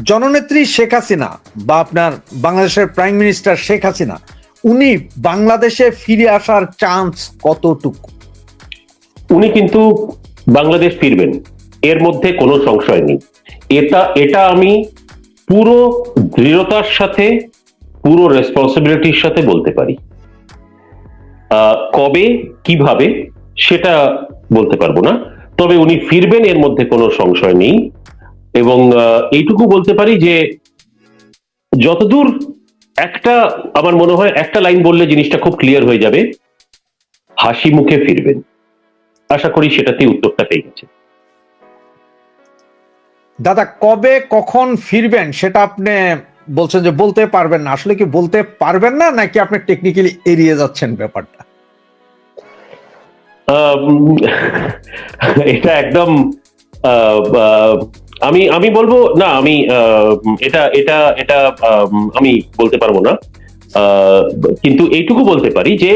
জননেত্রী শেখ হাসিনা বা আপনার বাংলাদেশের প্রাইম মিনিস্টার শেখ হাসিনা, উনি বাংলাদেশে ফিরে আসার চান্স কতটুকু? উনি কিন্তু বাংলাদেশ ফিরবেন, এর মধ্যে কোনো সংশয় নেই। এটা আমি পুরো দৃঢ়তার সাথে, পুরো রেসপন্সিবিলিটির সাথে বলতে পারি। কবে, কিভাবে সেটা বলতে পারবো না, তবে উনি ফিরবেন এর মধ্যে কোনো সংশয় নেই। এবং এইটুকু বলতে পারি যে যতদূর আমার মনে হয় একটা লাইন বললে জিনিসটা খুব ক্লিয়ার হয়ে যাবে, হাসি মুখে ফিরবেন। আশা করি সেটাতেই উত্তরটা পেয়ে গেছে। দাদা, কবে কখন ফিরবেন সেটা আপনি বলছেন যে বলতে পারবেন না, আসলে কি বলতে পারবেন না নাকি আপনি টেকনিক্যালি এড়িয়ে যাচ্ছেন ব্যাপারটা? এটা একদম আমি বলবো না, আমি এটা এটা এটা আমি বলতে পারবো না। কিন্তু এইটুকু বলতে পারি যে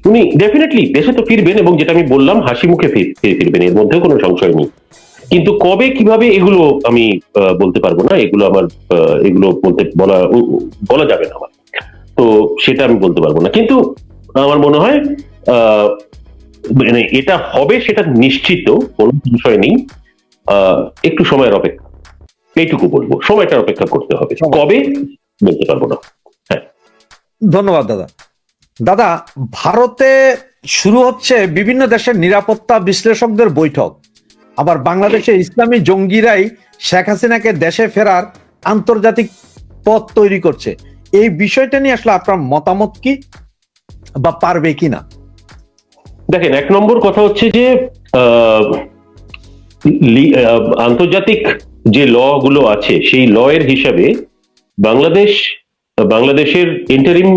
উনি ডেফিনেটলি দেশে তো ফিরবেন, এবং যেটা আমি বললাম হাসি মুখে ফিরবেন, এর মধ্যেও কোনো সংশয় নেই। কিন্তু কবে কিভাবে এগুলো আমি বলতে পারবো না, এগুলো বলা যাবে না আমার, তো সেটা আমি বলতে পারবো না। কিন্তু আমার মনে হয় মানে এটা হবে সেটা নিশ্চিত, কোনো বিষয় নেই। একটু সময়ের অপেক্ষা, এইটুকু বলবো, সময়টার অপেক্ষা করতে হবে, কবে বলতে পারবো না। হ্যাঁ, ধন্যবাদ দাদা। দাদা, ভারতে শুরু হচ্ছে বিভিন্ন দেশের নিরাপত্তা বিশ্লেষকদের বৈঠক, আবার বাংলাদেশে ইসলামী জঙ্গিরাই শেখ হাসিনাকে দেশে ফেরার আন্তর্জাতিক পথ তৈরি করছে। এই বিষয়টা নিয়ে আসলে আপনার মতামত কি, বা পারবে কিনা? দেখেন, এক নম্বর কথা হচ্ছে যে আন্তর্জাতিক যে ল গুলো আছে সেই ল এর হিসাবে বাংলাদেশের ইন্টারিম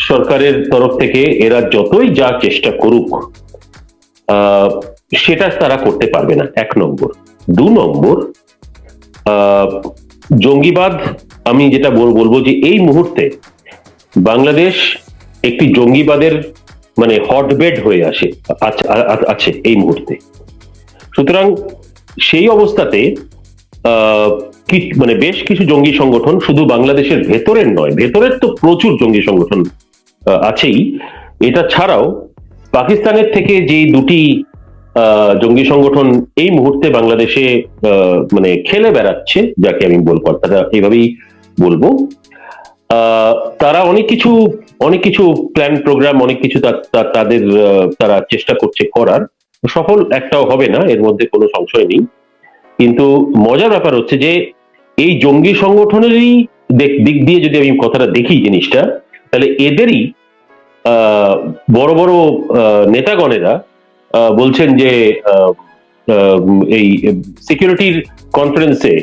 সরকারের তরফ থেকে এরা যতই যা চেষ্টা করুক সেটা তারা করতে পারবে না, এক নম্বর। দু নম্বর, জঙ্গিবাদ, আমি যেটা বলবো যে এই মুহূর্তে বাংলাদেশ একটি জঙ্গিবাদের মানে হটবেড হয়ে আছে এই মুহূর্তে। সুতরাং সেই অবস্থাতে মানে বেশ কিছু জঙ্গি সংগঠন, শুধু বাংলাদেশের ভেতরের নয়, ভেতরের তো প্রচুর জঙ্গি সংগঠন আছেই, এটা ছাড়াও পাকিস্তানের থেকে যে দুটি জঙ্গি সংগঠন এই মুহূর্তে বাংলাদেশে মানে খেলে বেড়াচ্ছে, যাকে আমি কথাটা এইভাবেই বলবো, তারা অনেক কিছু প্ল্যান প্রোগ্রাম, অনেক কিছু তারা চেষ্টা করছে করার, সফল একটাও হবে না, এর মধ্যে কোনো সংশয় নেই। কিন্তু মজার ব্যাপার হচ্ছে যে এই জঙ্গি সংগঠনেরই দিক দিয়ে যদি আমি কথাটা দেখি জিনিসটা, তাহলে এদেরই বড় বড় নেতাগণেরা বলছেন যে এই সিকিউরিটির কনফারেন্সে,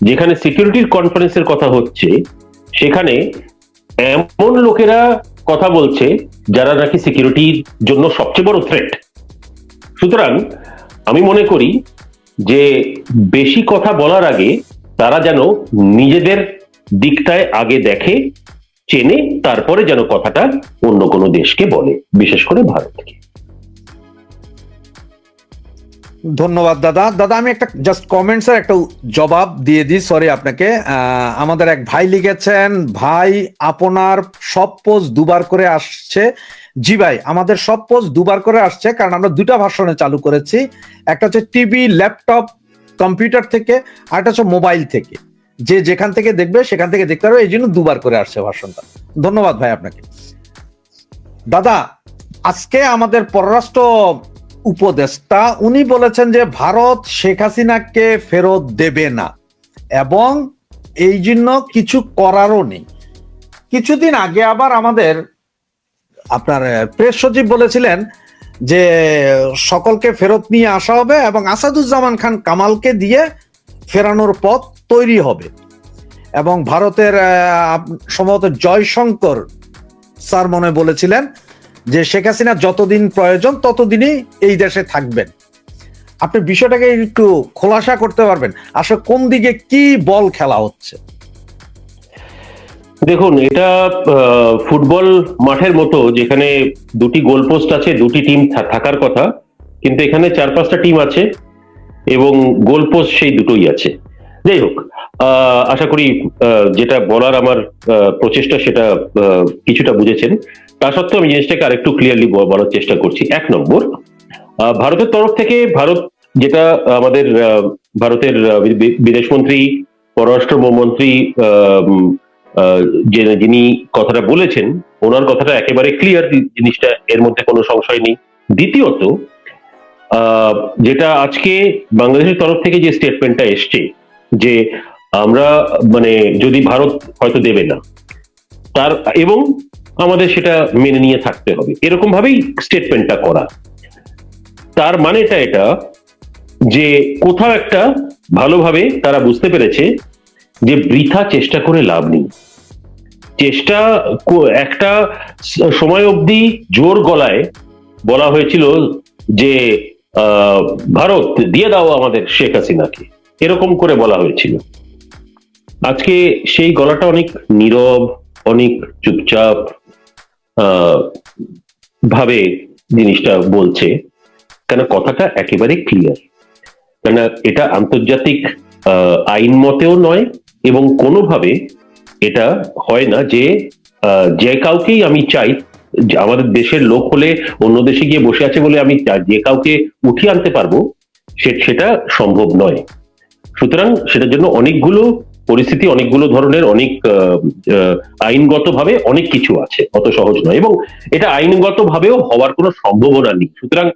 যেখানে সিকিউরিটির কনফারেন্সের কথা হচ্ছে, সেখানে এমন লোকেরা কথা বলছে যারা নাকি সিকিউরিটির জন্য সবচেয়ে বড় থ্রেট। সুতরাং আমি মনে করি যে বেশি কথা বলার আগে তারা যেন নিজেদের দিকটায় আগে দেখে, চেনে, তারপরে যেন কথাটা অন্য কোনো দেশকে বলে, বিশেষ করে ভারতকে। ধন্যবাদ দাদা। দাদা, আমি একটা জাস্ট কমেন্টস এর একটা জবাব দিয়ে দিই, সরি আপনাকে। আমাদের এক ভাই লিখেছেন, ভাই আপনার সব পোস্ট দুবার করে আসছে। জি ভাই, আমাদের সব পোস্ট দুবার করে আসছে, কারণ আমরা দুটা ভার্সনে চালু করেছি। একটা হচ্ছে টিভি, ল্যাপটপ, কম্পিউটার থেকে, আর একটা হচ্ছে মোবাইল থেকে। যে যেখান থেকে দেখবে সেখান থেকে দেখতে পারবে, এই জন্য দুবার করে আসছে ভার্সনটা। ধন্যবাদ ভাই আপনাকে। দাদা, আজকে আমাদের পররাষ্ট্র উপদেষ্টা উনি বলেছেন যে ভারত শেখ হাসিনাকে ফেরত দেবে না, এবং এই জন্য কিছু করারও নেই। কিছুদিন আগে আবার আমাদের আপনার প্রেস সচিব বলেছিলেন যে সকলকে ফেরত নিয়ে আসা হবে এবং আসাদুজ্জামান খান কামালকে দিয়ে ফেরানোর পথ তৈরি হবে। এবং ভারতের সম্ভবত জয়শঙ্কর স্যার মনে বলেছিলেন যে শেখ হাসিনা যতদিন প্রয়োজন ততদিনই এই দেশে থাকবেন। আপনি বিষয়টাকে একটু খোলাসা করতে পারবেন, আসলে কোন দিকে কি বল খেলা হচ্ছে? দেখুন, এটা ফুটবল মাঠের মতো, যেখানে দুটি গোলপোস্ট আছে, দুটি টিম থাকার কথা, কিন্তু এখানে 4-5টা টিম আছে এবং গোলপোস্ট সেই দুটোই আছে। যাই হোক, আশা করি যেটা বলার আমার প্রচেষ্টা সেটা কিছুটা বুঝেছেন। তা সত্ত্বেও আমি জিনিসটাকে আরেকটু ক্লিয়ারলি বলার চেষ্টা করছি। 1 নম্বর, ভারতের তরফ থেকে ভারত যেটা আমাদের ভারতের বিদেশমন্ত্রী, পররাষ্ট্রমন্ত্রী যিনি কথাটা বলেছেন, ওনার কথাটা একেবারে ক্লিয়ার, জিনিসটা এর মধ্যে কোনো সংশয় নেই। দ্বিতীয়ত, যেটা আজকে বাংলাদেশের তরফ থেকে যে স্টেটমেন্টটা এসছে যে আমরা মানে যদি ভারত হয়তো দেবে না তার, এবং আমাদের সেটা মেনে নিয়ে থাকতে হবে, এরকম ভাবেই স্টেটমেন্টটা করা। তার মানেটা এটা যে কোথাও একটা ভালোভাবে তারা বুঝতে পেরেছে যে বৃথা চেষ্টা করে লাভ নেই। চেষ্টা একটা সময় অবধি জোর গলায় বলা হয়েছিল যে ভারত দিয়ে দাও আমাদের শেখ হাসিনাকে, এরকম করে বলা হয়েছিল। আজকে সেই গলাটা অনেক নীরব, অনেক চুপচাপ ভাবে জিনিসটা বলছে, কেন কথাটা একেবারে ক্লিয়ার। কেন এটা আন্তর্জাতিক আইন মতেও নয়, এবং কোনোভাবে এটা হয় না যে যে কাউকেই আমি চাই, আমাদের দেশের লোক হলে অন্য দেশে গিয়ে বসে আছে বলে আমি যে কাউকে উঠিয়ে আনতে পারবো, সেটা সম্ভব নয়। সুতরাং সেটার জন্য অনেকগুলো পরিস্থিতি, অনেকগুলো ধরনের, অনেক আইনগত ভাবে অনেক কিছু আছে, অত সহজ নয়, এবং এটা আইনগত ভাবেও হওয়ার কোনো সম্ভাবনা নেই। সুতরাং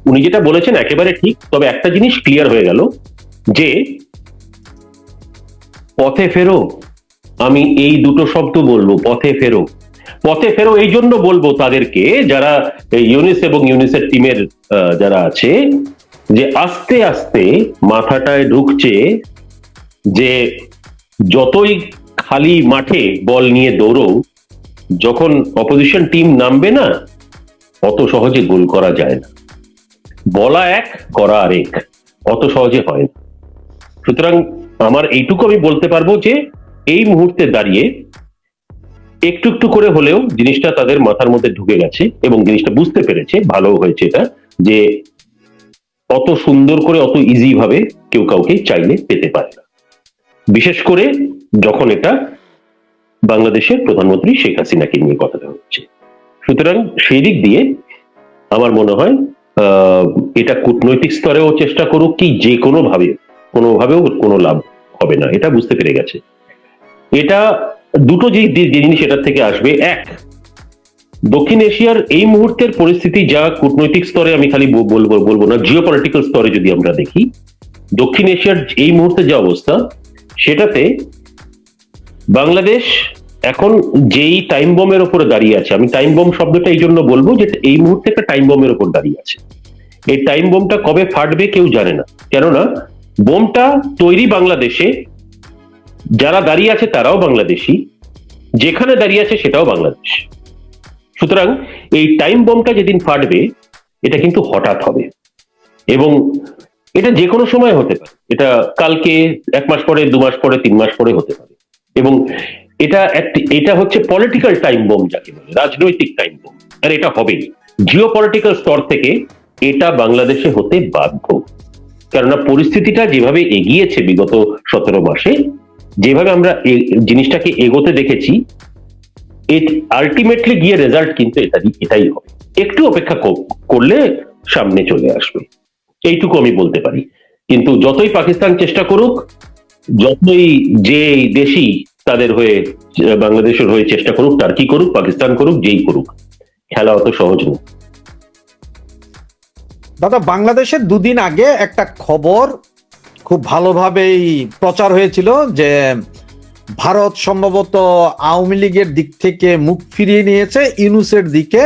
উনি যেটা বলেছেন একেবারে ঠিক, তবে একটা জিনিস ক্লিয়ার হয়ে গেল যে পথে ফেরো, আমি এই দুটো শব্দ বলবো, পথে ফেরো। পথে ফেরো এই জন্য বলবো তাদেরকে যারা ইউনিস এবং ইউনিসের টিমের যারা আছে, যে আস্তে আস্তে মাথাটায় ঢুকছে যে যতই খালি মাঠে বল নিয়ে দৌড়ো, যখন অপোজিশন টিম নামবে না, অত সহজে গোল করা যায় না। বলা এক, করা আরেক, অত সহজে হয় না। সুতরাং আমার এইটুকু আমি বলতে পারবো যে এই মুহূর্তে দাঁড়িয়ে একটু একটু করে হলেও জিনিসটা তাদের মাথার মধ্যে ঢুকে গেছে, এবং জিনিসটা বুঝতে পেরেছে, ভালো হয়েছে এটা, যে অত সুন্দর করে, অত ইজি ভাবে কেউ কাউকে চাইলে পেতে পারে না, বিশেষ করে যখন এটা বাংলাদেশের প্রধানমন্ত্রী শেখ হাসিনাকে নিয়ে কথাটা হচ্ছে। সুতরাং সেই দিক দিয়ে আমার মনে হয় এটা কূটনৈতিক স্তরেও চেষ্টা করুক কি যে কোনোভাবেও কোনো লাভ হবে না, এটা বুঝতে পেরে গেছে। এটা দুটো যে জিনিস এটার থেকে আসবে, এক, দক্ষিণ এশিয়ার এই মুহূর্তের পরিস্থিতি যা কূটনৈতিক স্তরে, আমি খালি বলবো না, জিও পলিটিক্যাল স্তরে যদি আমরা দেখি, দক্ষিণ এশিয়ার এই মুহূর্তে যে অবস্থা, সেটাতে বাংলাদেশ এখন যেই টাইম বোমের উপরে দাঁড়িয়ে আছে, আমি টাইম বোম শব্দটা এই জন্য বলবো যে এই মুহূর্তে একটা টাইম বোমের উপর দাঁড়িয়ে আছে। এই টাইম বোমটা কবে ফাটবে কেউ জানে না, কেননা বোমটা তৈরি বাংলাদেশে, যারা দাঁড়িয়ে আছে তারাও বাংলাদেশি, যেখানে দাঁড়িয়ে আছে সেটাও বাংলাদেশ। সুতরাং এই টাইম বোমটা যেদিন ফাটবে, এটা কিন্তু হঠাৎ হবে, এবং এটা যে কোনো সময় হতে পারে। এটা কালকে, 1 মাস পরে, 2 মাস পরে, 3 মাস পরে হতে পারে। এবং এটা হচ্ছে পলিটিক্যাল টাইম বোম, যাকে বলে রাজনৈতিক টাইম বোম, আর এটা হবেই। জিও পলিটিক্যাল স্তর থেকে এটা বাংলাদেশে হতে বাধ্য, কেননা পরিস্থিতিটা যেভাবে এগিয়েছে বিগত 17 মাসে, যেভাবে আমরা জিনিসটাকে এগোতে দেখেছি, আলটিমেটলি গিয়ে রেজাল্ট কিন্তু এটাই হবে। একটু অপেক্ষা করলে সামনে চলে আসবে, এইটুকু আমি বলতে পারি। কিন্তু যতই পাকিস্তান চেষ্টা করুক, যতই যে দেশই তাদের হয়ে, বাংলাদেশের হয়ে চেষ্টা করুক, টার্কি করুক, পাকিস্তান করুক, যেই করুক, খেলা অত সহজ নয়। দাদা, বাংলাদেশের 2 দিন আগে একটা খবর খুব ভালোভাবেই প্রচার হয়েছিল যে ভারত সম্ভবত আওয়ামী লীগের দিক থেকে মুখ ফিরিয়ে নিয়েছে, ইউনূসের দিকে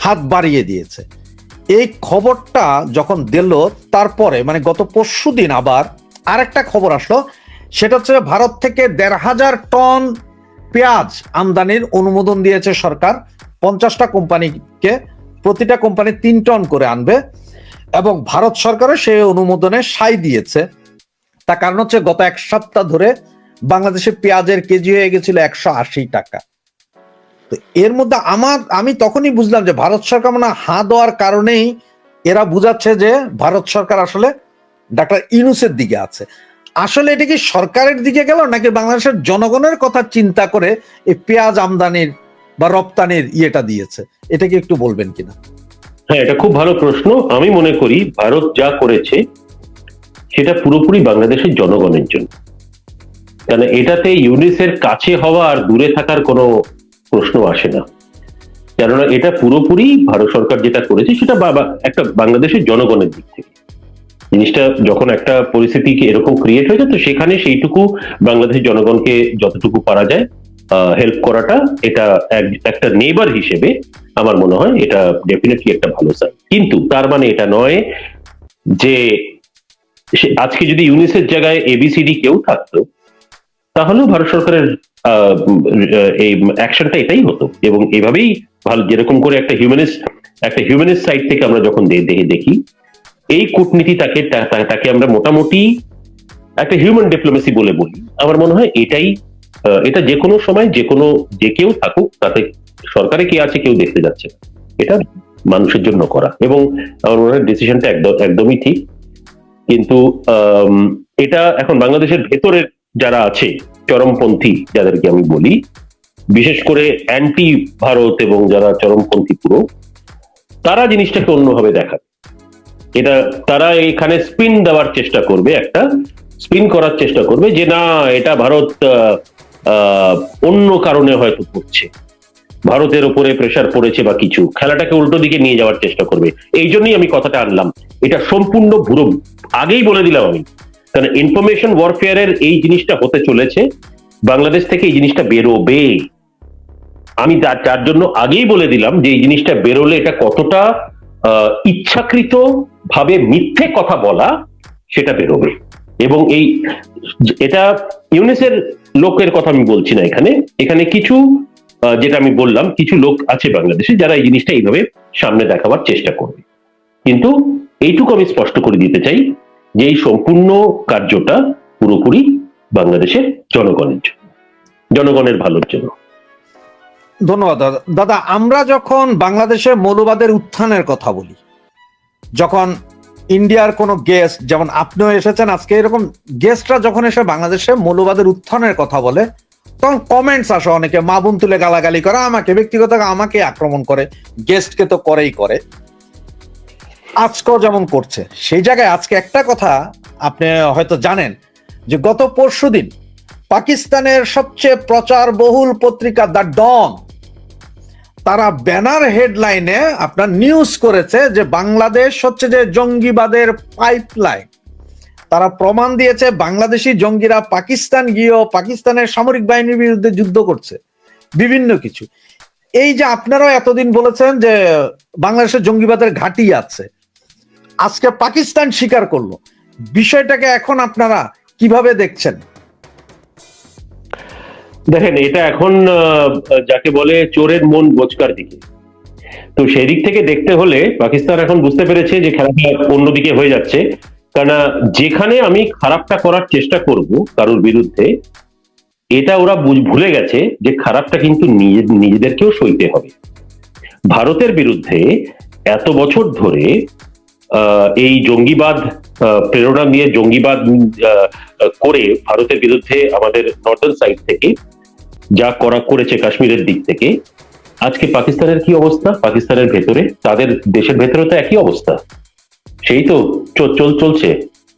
হাত বাড়িয়ে দিয়েছে। এই খবরটা যখন দিল, তারপরে মানে গত পরশুদিন আবার আরেকটা খবর আসলো, সেটা হচ্ছে ভারত থেকে 1,500 টন পেঁয়াজ আমদানির অনুমোদন দিয়েছে সরকার 50টা কোম্পানিকে, প্রতিটা কোম্পানি 3 টন করে আনবে, এবং ভারত সরকারের সেই অনুমোদনে সাই দিয়েছে। তার কারণ হচ্ছে গত 1 সপ্তাহ ধরে বাংলাদেশে পেঁয়াজের কেজি হয়ে গেছিল 180 টাকা। তো এর মধ্যে আমি তখনই বুঝলাম যে ভারত সরকার মানে হাঁ দেওয়ার কারণেই এরা বুঝাচ্ছে যে ভারত সরকার আসলে ডাক্তার ইউনূসের দিকে আছে। আসলে এটা কি সরকারের দিকে গেল নাকি বাংলাদেশের জনগণের কথা চিন্তা করে এই পেঁয়াজ আমদানির বা রপ্তানির ইয়েটা দিয়েছে, এটা কি একটু বলবেন কিনা? হ্যাঁ, এটা খুব ভালো প্রশ্ন। আমি মনে করি ভারত যা করেছে সেটা পুরোপুরি বাংলাদেশের জনগণের জন্য। কারণ এটাতে ইউনিসের কাছে হওয়া আর দূরে থাকার কোনো প্রশ্ন আসে না। কেননা এটা পুরোপুরি ভারত সরকার যেটা করেছে সেটা একটা বাংলাদেশের জনগণের দিক থেকে জিনিসটা যখন একটা পরিস্থিতি এরকম ক্রিয়েট হয়ে যায়, তো সেখানে সেইটুকু বাংলাদেশের জনগণকে যতটুকু পারা যায় হেল্প করাটা, এটা একটা নেইবার হিসেবে আমার মনে হয় এটা ডেফিনেটলি একটা ভালো সাইন। কিন্তু তার মানে এটা নয় যে আজকে যদি ইউনিসের জায়গায় এবিসিডি কেউ থাকতো তাহলেও ভারত সরকারের এই অ্যাকশনটা এটাই হতো, এবং এভাবেই ভালো যেরকম করে একটা হিউম্যানিস্ট সাইড থেকে আমরা যখন দেখি এই কূটনীতি তাকে আমরা মোটামুটি একটা হিউম্যান ডিপ্লোমেসি বলে বলি। আমার মনে হয় এটা যে কোনো সময় যে কেউ থাকুক তাতে সরকারে কে আছে কেউ দেখতে যাচ্ছে না, এটা মানুষের জন্য করা, এবং আমার মনে হয় ডিসিশনটা একদমই ঠিক। কিন্তু এটা এখন বাংলাদেশের ভেতরের যারা আছে চরমপন্থী যাদেরকে আমি বলি, বিশেষ করে অ্যান্টি ভারত এবং যারা চরমপন্থী পুরো, তারা জিনিসটাকে অন্যভাবে দেখায়। এটা তারা এখানে স্পিন দেওয়ার চেষ্টা করবে, একটা স্পিন করার চেষ্টা করবে যে না এটা ভারত অন্য কারণে হয়তো করছে, ভারতের উপরে প্রেসার পড়েছে বা কিছু, খেলাটাকে উল্টো দিকে নিয়ে যাওয়ার চেষ্টা করবে। এই জন্যই আমি কথাটা আনলাম, এটা সম্পূর্ণ ভুরো। আগেই বলে দিলাম আমি, কারণ ইনফরমেশন ওয়ারফেয়ারের এই জিনিসটা হতে চলেছে, বাংলাদেশ থেকে এই জিনিসটা বেরোবে। আমি তার জন্য আগেই বলে দিলাম যে এই জিনিসটা বেরোলে এটা কতটা ইচ্ছাকৃত ভাবে মিথ্যে কথা বলা সেটা বেরোবে। এবং এটা ইউনিসের লোকের কথা আমি বলছি না, এখানে কিছু যেটা আমি বললাম কিছু লোক আছে বাংলাদেশে যারা এই জিনিসটা এইভাবে সামনে দেখাবার চেষ্টা করবে। কিন্তু এইটুকু আমি স্পষ্ট করে দিতে চাই যে এই সম্পূর্ণ কার্যটা পুরোপুরি বাংলাদেশের জনগণের ভালোর জন্য। ধন্যবাদ দাদা। আমরা যখন বাংলাদেশে মৌলবাদের উত্থানের কথা বলি, যখন ইন্ডিয়ার কোনো গেস্ট, যেমন আপনিও এসেছেন আজকে, এরকম গেস্টরা যখন এসে বাংলাদেশে মৌলবাদের উত্থানের কথা বলে, তখন কমেন্টস আসে, অনেকে মা বোন তুলে গালাগালি করে, আমাকে ব্যক্তিগত আমাকে আক্রমণ করে, গেস্টকে তো করেই করে, আজকেও যেমন করছে। সেই জায়গায় আজকে একটা কথা আপনি হয়তো জানেন যে গত পরশুদিন পাকিস্তানের সবচেয়ে প্রচার বহুল পত্রিকা দ্য ডন, তারা ব্যানার হেডলাইনে আপনার নিউজ করেছে যে বাংলাদেশ হচ্ছে যে জঙ্গিবাদের পাইপলাইন। তারা প্রমাণ দিয়েছে বাংলাদেশি জঙ্গিরা পাকিস্তান গিয়েও পাকিস্তানের সামরিক বাহিনীর বিরুদ্ধে যুদ্ধ করছে, বিভিন্ন কিছু। এই যে আপনারাও এতদিন বলেছেন যে বাংলাদেশের জঙ্গিবাদের ঘাঁটি আছে, আজকে পাকিস্তান স্বীকার করলো, বিষয়টাকে এখন আপনারা কিভাবে দেখছেন? দেখেন, এটা এখন যাকে বলে চোরের মন বোচকার দিকে, তো সেই দিক থেকে দেখতে হলে পাকিস্তান এখন বুঝতে পেরেছে যে খেলাটা অন্যদিকে হয়ে যাচ্ছে। কারণ যেখানে আমি খারাপটা করার চেষ্টা করব কারোর বিরুদ্ধে, এটা ওরা ভুলে গেছে যে খারাপটা কিন্তু নিজেদেরকেও সইতে হবে। ভারতের বিরুদ্ধে এত বছর ধরে এই জঙ্গিবাদ প্রেরণা নিয়ে জঙ্গিবাদ করে ভারতের বিরুদ্ধে আমাদের নর্দার্ন সাইড থেকে যা করেছে কাশ্মীরের দিক থেকে, আজকে পাকিস্তানের কি অবস্থা? পাকিস্তানের ভেতরে, তাদের দেশের ভেতরে তো একই অবস্থা, সেই তো চলছে।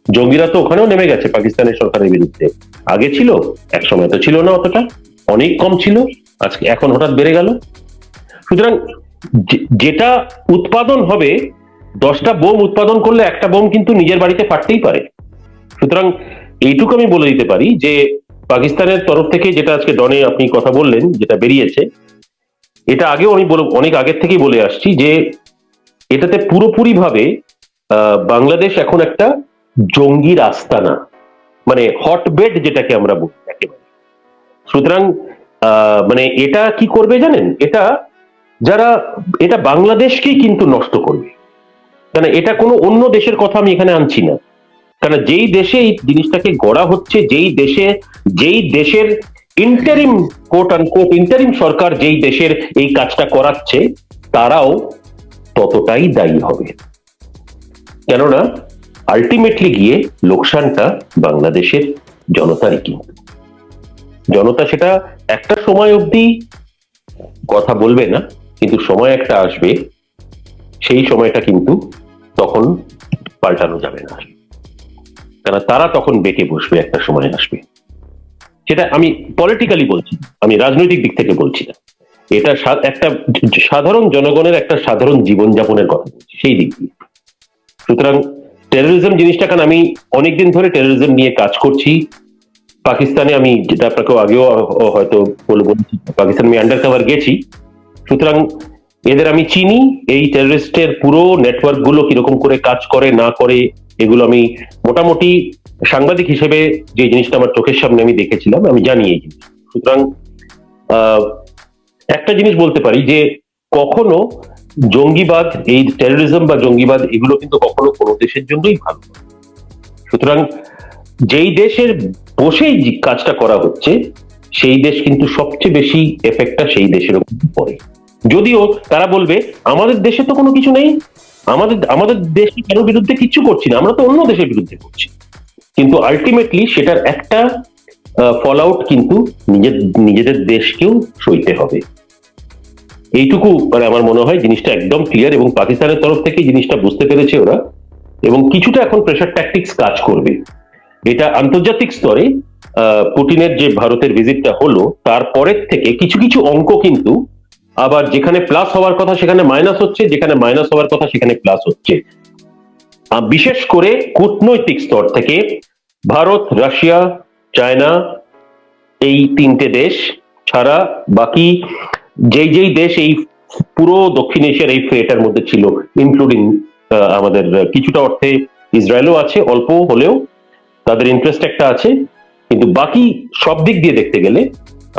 জঙ্গিরা তো ওখানেও নেমে গেছে পাকিস্তানের সরকারের বিরুদ্ধে। আগে ছিল, এক সময় তো ছিল না, অতটা অনেক কম ছিল, আজকে এখন হঠাৎ বেড়ে গেল। সুতরাং যেটা উৎপাদন হবে, 10টা বোম উৎপাদন করলে একটা বোম কিন্তু নিজের বাড়িতে ফাটতেই পারে। সুতরাং এইটুকু আমি বলে দিতে পারি যে পাকিস্তানের তরফ থেকে যেটা আজকে ডনে আপনি কথা বললেন, যেটা বেরিয়েছে, এটা আগেও আমি অনেক আগের থেকেই বলে আসছি যে এটাতে পুরোপুরি ভাবে বাংলাদেশ এখন একটা জঙ্গির আস্তানা, মানে হটবেড যেটাকে আমরা বলি একেবারে। সুতরাং মানে এটা কি করবে জানেন, এটা বাংলাদেশকেই কিন্তু নষ্ট করবে। কারণ এটা কোনো অন্য দেশের কথা আমি এখানে আনছি না, কারণ যেই দেশে এই জিনিসটাকে গড়া হচ্ছে, যেই দেশের ইন্টারিম কোট আনকোট ইন্টারিম সরকার যেই দেশের এই কাজটা করাচ্ছে, তারাও ততটাই দায়ী হবে। কেননা আলটিমেটলি গিয়ে লোকসানটা বাংলাদেশের জনতারই, কিন্তু জনতা সেটা একটা সময় অবধি কথা বলবে না, কিন্তু সময় একটা আসবে, সেই সময়টা কিন্তু তখন পাল্টানো যাবে না, কারণ তারা তখন বেঁকে বসবে, একটা সময় আসবে। সেটা আমি পলিটিক্যালি বলছি, আমি রাজনৈতিক দিক থেকে বলছি না, এটা একটা সাধারণ জনগণের একটা সাধারণ জীবনযাপনের কথা বলছি সেই দিক দিয়ে। সুতরাং টেরোরিজম জিনিসটা, কারণ আমি অনেকদিন ধরে টেরোরিজম নিয়ে কাজ করছি পাকিস্তানে, আমি যেটা আপনাকে আগেও হয়তো বলেছি, পাকিস্তানে আমি আন্ডার কভার গেছি, সুতরাং এদের আমি চিনি, এই টেররিস্টের পুরো নেটওয়ার্ক গুলো কিরকম করে কাজ করে না করে এগুলো আমি মোটামুটি সাংবাদিক হিসেবে যে জিনিসটা আমার চোখের সামনে আমি দেখেছিলাম, আমি জানি এই জিনিস। সুতরাং একটা জিনিস বলতে পারি যে কখনো জঙ্গিবাদ, এই টেররিজম বা জঙ্গিবাদ, এগুলো কিন্তু কখনো কোনো দেশের জন্যই ভালো নয়। সুতরাং যেই দেশের বসেই যে কাজটা করা হচ্ছে, সেই দেশ কিন্তু সবচেয়ে বেশি এফেক্টটা সেই দেশের উপর পড়ে। যদিও তারা বলবে আমাদের দেশে তো কোনো কিছু নেই, আমাদের দেশে কেন বিরুদ্ধে কিচ্ছু করছি না, আমরা তো অন্য দেশের বিরুদ্ধে করছি, কিন্তু আলটিমেটলি সেটার একটা ফল আউট কিন্তু নিজেদের দেশকেও সইতে হবে। এইটুকু মানে আমার মনে হয় জিনিসটা একদম ক্লিয়ার, এবং পাকিস্তানের তরফ থেকে জিনিসটা বুঝতে পেরেছে ওরা, এবং কিছুটা এখন প্রেশার ট্যাকটিক্স কাজ করবে। এটা আন্তর্জাতিক স্তরে পুতিনের যে ভারতের ভিজিটটা হলো তারপরের থেকে কিছু কিছু অঙ্ক কিন্তু আবার যেখানে প্লাস হওয়ার কথা সেখানে মাইনাস হচ্ছে, যেখানে মাইনাস হওয়ার কথা সেখানে প্লাস হচ্ছে। বিশেষ করে কূটনৈতিক স্তর থেকে ভারত, রাশিয়া, চায়না, এই তিনটে দেশ ছাড়া বাকি যেই যেই দেশ এই পুরো দক্ষিণ এশিয়ার এই ফ্রেটার মধ্যে ছিল, ইনক্লুডিং আমাদের কিছুটা অর্থে ইসরায়েলও আছে, অল্প হলেও তাদের ইন্টারেস্ট একটা আছে, কিন্তু বাকি সব দিক দিয়ে দেখতে গেলে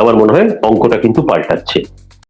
আমার মনে হয় অঙ্কটা কিন্তু পাল্টাচ্ছে।